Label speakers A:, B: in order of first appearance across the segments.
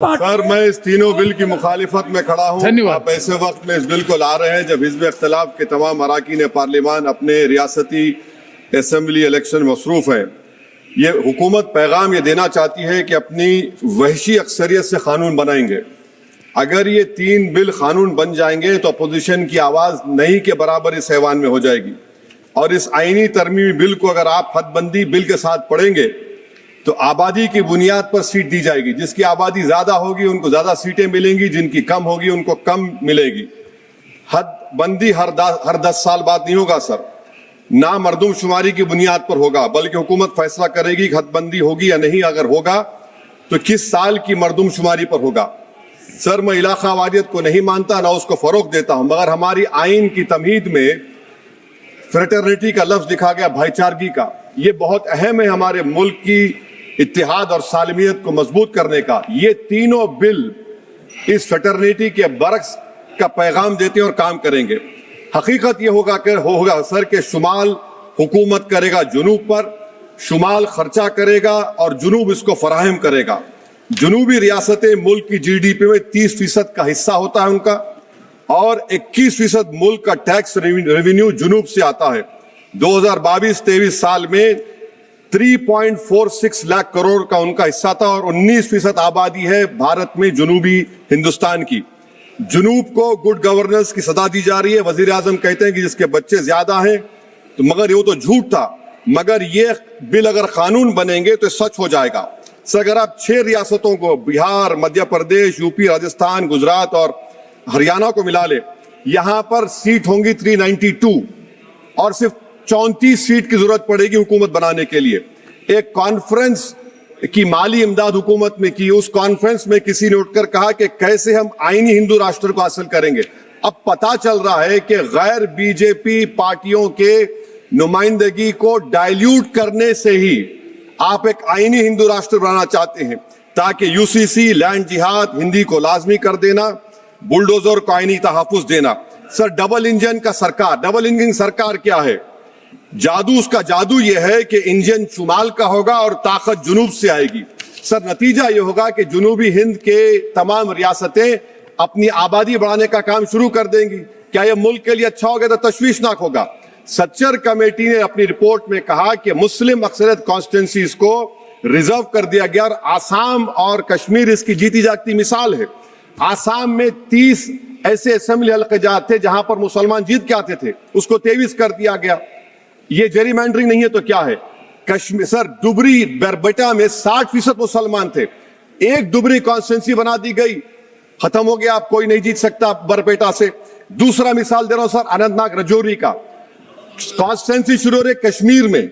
A: Sir, मैं इस तीनों बिल की मुखालिफत में खड़ा हूँ।
B: धन्यवाद।
A: आप ऐसे वक्त में इस बिल को ला रहे हैं जब हिज़्ब इख्तिलाफ के तमाम अराकीन पार्लिमान अपने रियासती असेंबली इलेक्शन में मसरूफ है। ये हुकूमत पैगाम ये देना चाहती है कि अपनी वहशी अक्सरियत से कानून बनाएंगे। अगर ये तीन बिल कानून बन जाएंगे तो अपोजिशन की आवाज नहीं के बराबर इस ऐवान में हो जाएगी। और इस आईनी तरमीमी बिल को अगर आप हदबंदी बिल के साथ पढ़ेंगे तो आबादी की बुनियाद पर सीट दी जाएगी। जिसकी आबादी ज्यादा होगी उनको ज्यादा सीटें मिलेंगी, जिनकी कम होगी उनको कम मिलेगी। हदबंदी हर 10 साल बाद नहीं होगा सर, ना मर्दमशुमारी की बुनियाद पर होगा, बल्कि हुकूमत फैसला करेगी कि हदबंदी होगी या नहीं। अगर होगा तो किस साल की मर्दमशुमारी पर होगा। सर, मैं इलाका वारियत को नहीं मानता, ना उसको फरोग देता हूं, मगर हमारी आइन की तमहीद में फ्रेटर्निटी का लफ्ज लिखा गया, भाईचारगी का। ये बहुत अहम है हमारे मुल्क की इत्तेहाद और सालमियत को मजबूत करने का। ये तीनों बिल इस फ्रेटर्निटी के बरक्स का पैगाम देते हैं और काम करेंगे। हकीकत ये होगा सर के शुमाल हुकूमत करेगा जुनूब पर, शुमाल खर्चा करेगा और जुनूब इसको फराहम करेगा। जुनूबी रियासतें मुल्क की GDP में 30% का हिस्सा होता है उनका, और 21% मुल्क का टैक्स रेवेन्यू जुनूब से आता है। 2022-23 साल में 3.46 लाख करोड़ का उनका हिस्सा था और 19% आबादी है भारत में जुनूबी हिंदुस्तान की। जुनूब को गुड गवर्नेंस की सदा दी जा रही है। वजीर आजम कहते हैं कि जिसके बच्चे ज्यादा हैं, तो मगर ये तो झूठ था। मगर ये बिल अगर कानून बनेंगे तो सच हो जाएगा। सर, अगर आप 6 रियासतों को, बिहार, मध्य प्रदेश, यूपी, राजस्थान, गुजरात और हरियाणा को मिला ले, यहां पर सीट होंगी 392 और सिर्फ 34 सीट की जरूरत पड़ेगी हुकूमत बनाने के लिए। एक कॉन्फ्रेंस की माली इमदाद हुकूमत में की, उस कॉन्फ्रेंस में किसी ने उठकर कहा कि कैसे हम आईनी हिंदू राष्ट्र को हासिल करेंगे। अब पता चल रहा है कि गैर बीजेपी पार्टियों के नुमाइंदगी को डाइल्यूट करने से ही आप एक आईनी हिंदू राष्ट्र बनाना चाहते हैं, ताकि UCC, लैंड जिहाद, हिंदी को लाजमी कर देना, बुलडोजर को आईनी तहफ्फुज देना। सर, डबल इंजन सरकार क्या है? उसका जादू यह है कि इंजन शुमाल का होगा और ताकत जुनूब से आएगी। सर, नतीजा यह होगा कि जुनूबी हिंद के तमाम रियासतें अपनी आबादी बढ़ाने का काम शुरू कर देंगी। क्या यह मुल्क के लिए अच्छा होगा? तो तशवीशनाक होगा। सच्चर कमेटी ने अपनी रिपोर्ट में कहा कि मुस्लिम अक्सरियत कॉन्स्टिट्यूंसीज को रिजर्व कर दिया गया, और आसाम और कश्मीर इसकी जीती जागती मिसाल है। आसाम में 30 ऐसे असेंबली हल्क़ात थे जहां पर मुसलमान जीत के आते थे, उसको 23 कर दिया गया। ये जेरीमैंडरिंग नहीं है तो क्या है? कश्मीर, सर, डुबरी बरबेटा में 60% मुसलमान थे, एक डुबरी कॉन्स्टिट्यूंसी बना दी गई, खत्म हो गया, आप कोई नहीं जीत सकता बरबेटा से। दूसरा मिसाल दे रहा हूं सर, अनंतनाग रजौरी का। कॉन्स्टिट्यूंसी शुरू हो रही है कश्मीर में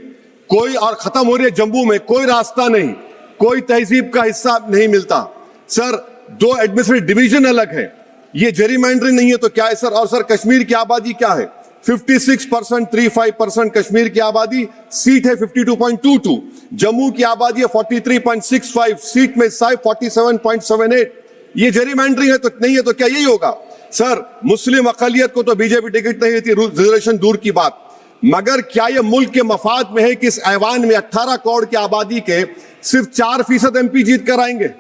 A: कोई, और खत्म हो रही है जम्मू में, कोई रास्ता नहीं, कोई तहजीब का हिस्सा नहीं मिलता। सर, 2 एडमिनिस्ट्रेटिव डिवीजन अलग है। ये जेरीमैंडरिंग नहीं है तो क्या है सर? और सर, कश्मीर की आबादी क्या है? 56% कश्मीर की आबादी, सीट है 52.22। जम्मू की आबादी है 43.65, सीट में 47.78। ये जेरीमैंडरिंग है तो नहीं है तो क्या यही होगा? सर, मुस्लिम अकलियत को तो बीजेपी टिकट नहीं देती, रिजर्वेशन दूर की बात, मगर क्या यह मुल्क के मफाद में है कि इस ऐवान में 18 करोड़ की आबादी के सिर्फ 4% MP जीत कर आएंगे?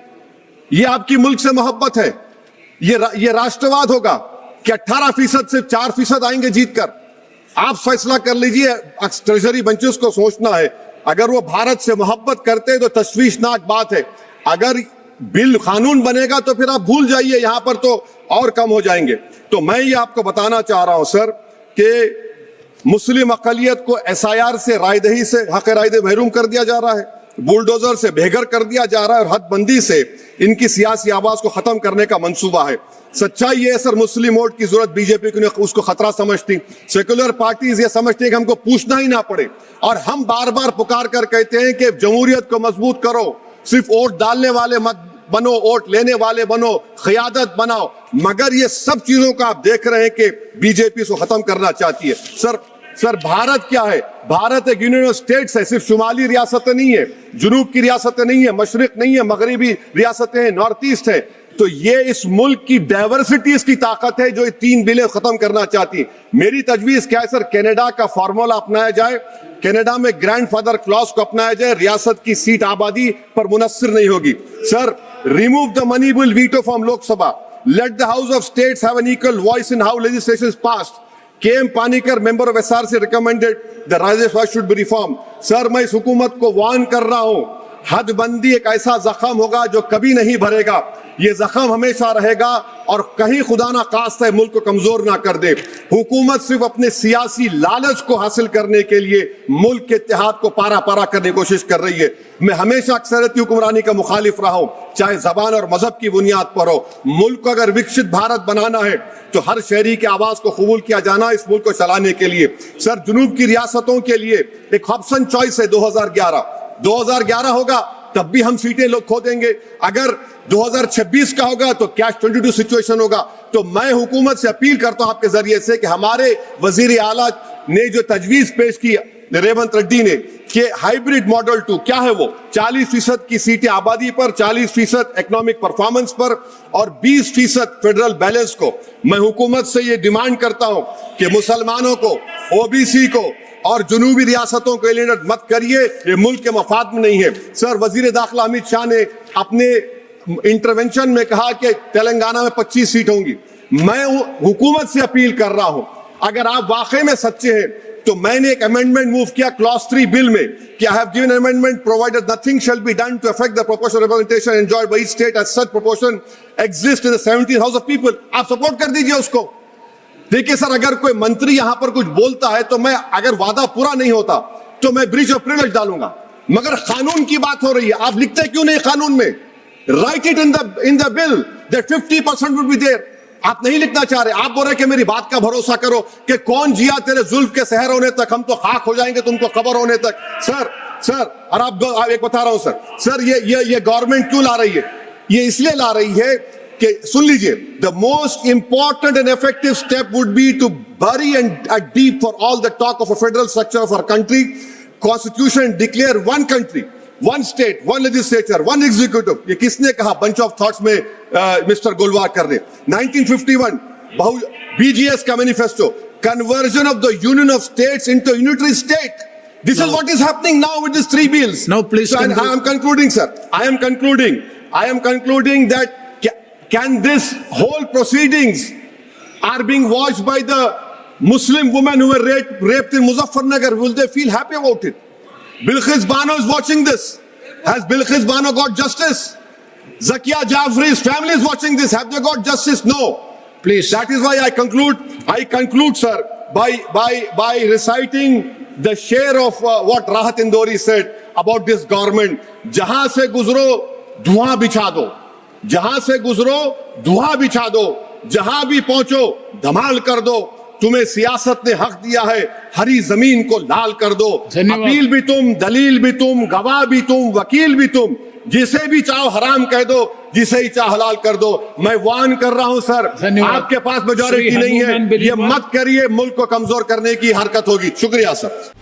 A: ये आपकी मुल्क से मोहब्बत है? ये राष्ट्रवाद होगा कि 18% से 4% आएंगे जीत कर? आप फैसला कर लीजिए। ट्रेजरी बेंचेस को सोचना है। अगर वो भारत से मोहब्बत करते हैं तो तशवीशनाक बात है। अगर बिल कानून बनेगा तो फिर आप भूल जाइए, यहां पर तो और कम हो जाएंगे। तो मैं ये आपको बताना चाह रहा हूं सर कि मुस्लिम अकलियत को SIR से, रायदही से, हक रायदे महरूम कर दिया जा रहा है, बुलडोजर से बेघर कर दिया जा रहा है, और हदबंदी से इनकी सियासी आवाज को खत्म करने का मंसूबा है। सच्चाई ये है सर, मुस्लिम वोट की जरूरत बीजेपी को उसको खतरा समझती। सेकुलर पार्टीज ये समझती है कि हमको पूछना ही ना पड़े, और हम बार बार पुकार कर कहते हैं कि जमहूरियत को मजबूत करो, सिर्फ वोट डालने वाले मत बनो, वोट लेने वाले बनो, क़यादत बनाओ। मगर ये सब चीजों का आप देख रहे हैं कि बीजेपी इसको खत्म करना चाहती है। सर, भारत क्या है? भारत एक यूनियन ऑफ स्टेट्स है, सिर्फ शुमाली रियासतें नहीं है, जुनूब की रियासतें नहीं है, मशरिक नहीं है, मगरिबी रियासतें हैं, नॉर्थ ईस्ट है। तो ये इस मुल्क की डाइवर्सिटी इसकी ताकत है जो ये 3 बिलें खत्म करना चाहती है। मेरी तजवीज क्या है सर? कनाडा का फॉर्मूला अपनाया जाए, कनाडा में ग्रैंडफादर क्लॉज को अपनाया जाए, रियासत की सीट आबादी पर मुनस्सिर नहीं होगी। Sir, remove the money bill veto from Lok Sabha. Let the House of States have an equal voice in how legislation is passed. K.M. Panikkar, member of SRC, recommended the Rajya should be reformed. Sir, मैं इस हुकूमत को warn कर रहा हूं, हदबंदी एक ऐसा जख्म होगा जो कभी नहीं भरेगा। ये जख्म हमेशा रहेगा और कहीं खुदा ना खास्ता मुल्क को कमजोर ना कर दे। हुकूमत सिर्फ अपने सियासी लालच को हासिल करने के लिए मुल्क के इत्तेहाद को पारा पारा करने की कोशिश कर रही है। मैं हमेशा अक्सरियती हुक्मरानी का मुखालिफ रहा हूं, चाहे जबान और मजहब की बुनियाद पर हो। मुल्क को अगर विकसित भारत बनाना है तो हर शहरी की आवाज को कबूल किया जाना इस मुल्क को चलाने के लिए। सर, जुनूब की रियासतों के लिए एक ऑप्शन चॉइस है 2011 होगा तब भी हम सीटें लोग खो देंगे। अगर 2026 का होगा तो कैश 22 सिचुएशन होगा। तो मैं हुकूमत से अपील करता हूं आपके जरिए से कि हमारे वजीर आला ने जो तजवीज पेश की रेवंत रेड्डी ने कि हाइब्रिड मॉडल 2 क्या है वो 40% की सीटें आबादी पर, 40% इकोनॉमिक परफॉर्मेंस पर और 20% फेडरल बैलेंस को, मैं हुकूमत से ये डिमांड करता हूं कि मुसलमानों को, ओबीसी को और जुनूबी रियासतों को एलिनेट मत करिए, ये मुल्क के मफाद में नहीं है। सर, वजीर दाखिला अमित शाह ने अपने इंटरवेंशन में कहा कि तेलंगाना में 25 सीट होंगी। मैं हुकूमत से अपील कर रहा हूं, अगर आप वाकई में सच्चे हैं तो मैंने एक अमेंडमेंट मूव किया क्लॉज 3 बिल में कि I have given amendment provided nothing shall be done to affect the proportional representation enjoyed by each state as such proportion exist in the 17th house of people. आप support कर दीजिए उसको। देखिए sir, अगर कोई मंत्री यहां पर कुछ बोलता है तो मैं, अगर वादा पूरा नहीं होता तो मैं ब्रीच ऑफ प्रिविलेज डालूंगा, मगर कानून की बात हो रही है, आप लिखते क्यों नहीं कानून में? Write it in the bill that 50% would be there. आप नहीं लिखना चाह रहे, आप बोल रहे कि मेरी बात का भरोसा करो कि कौन जिया तेरे जुल्फ के शहर होने तक, हम तो खाक हो जाएंगे तुमको खबर होने तक। सर और आप एक बता रहा हूं सर, ये गवर्नमेंट क्यों ला रही है? ये इसलिए ला रही है कि, सुन लीजिए, the most important and effective step would be to bury and deep for all the talk of a federal structure of our country, constitution declare one country, one state, one legislature, one executive. ये किसने कहा? Bunch of thoughts में mister Golwalkar कर रहे। 1951 BGS का manifesto, conversion of the union of states into unitary state. This is what is happening now with these 3 bills.
B: Now, please.
A: So, I am concluding, sir. I am concluding that can this whole proceedings are being watched by the Muslim women who were raped in Muzaffarnagar. Will they feel happy about it? Bilqis Bano is watching this. Has Bilqis Bano got justice? Zakia Jafri's family is watching this. Have they got justice? No.
B: Please.
A: That is why I conclude, sir, by reciting the share of what Rahat Indori said about this government. जहां से गुजरो धुआं बिछा दो, जहां से गुजरो धुआं बिछा दो, जहां भी पहुंचो धमाल कर दो। तुम्हें सियासत ने हक दिया है, हरी जमीन को लाल कर दो। अपील भी तुम, दलील भी तुम, गवाह भी तुम, वकील भी तुम, जिसे भी चाहो हराम कह दो, जिसे ही चाहो हलाल कर दो। मैं वार्न कर रहा हूं सर, आपके पास मेजॉरिटी नहीं है, ये मत करिए, मुल्क को कमजोर करने की हरकत होगी। शुक्रिया सर।